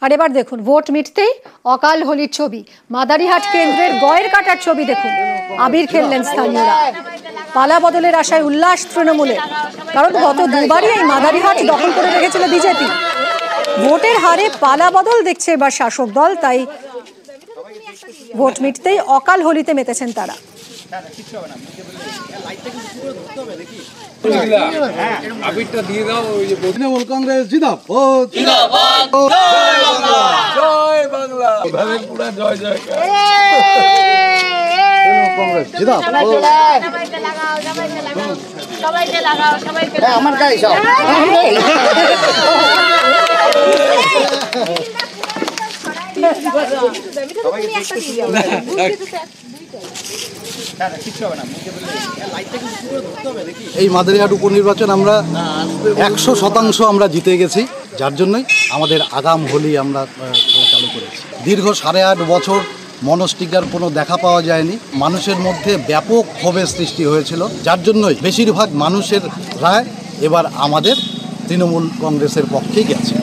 আর এবার দেখুন ভোট মিটতেই অকাল হোলির ছবি, মাদারিহাট কেন্দ্রের গয়ের কাটার ছবি দেখুন। আবির খেললেন স্থানীয়রা। পালা বদলের আশায় উল্লাস তৃণমূলে, কারণ গত দুবারই এই মাদারিহাট দখল করে রেখেছিল বিজেপি। ভোটের হারে পালা বদল দেখছে এবার শাসক দল, তাই ভোট মিটতেই অকাল হোলিতে মেতেছেন তারা। আবিরটা দিয়ে দাও। তৃণমূল কংগ্রেস জিন্দাবাদ, জয় বাংলা, পুরা জয় জয় কংগ্রেস জিন্দাবাদ। আমার গায়ে সব এই মাদারিহাট উপনির্বাচন আমরা 100% আমরা জিতে গেছি, যার জন্যই আমাদের আগাম হোলি আমরা খেলা চালু করেছি। দীর্ঘ 8.5 বছর মনস্টিকার কোনো দেখা পাওয়া যায়নি, মানুষের মধ্যে ব্যাপক ক্ষোভের সৃষ্টি হয়েছিল, যার জন্যই বেশিরভাগ মানুষের রায় এবার আমাদের তৃণমূল কংগ্রেসের পক্ষেই গেছে।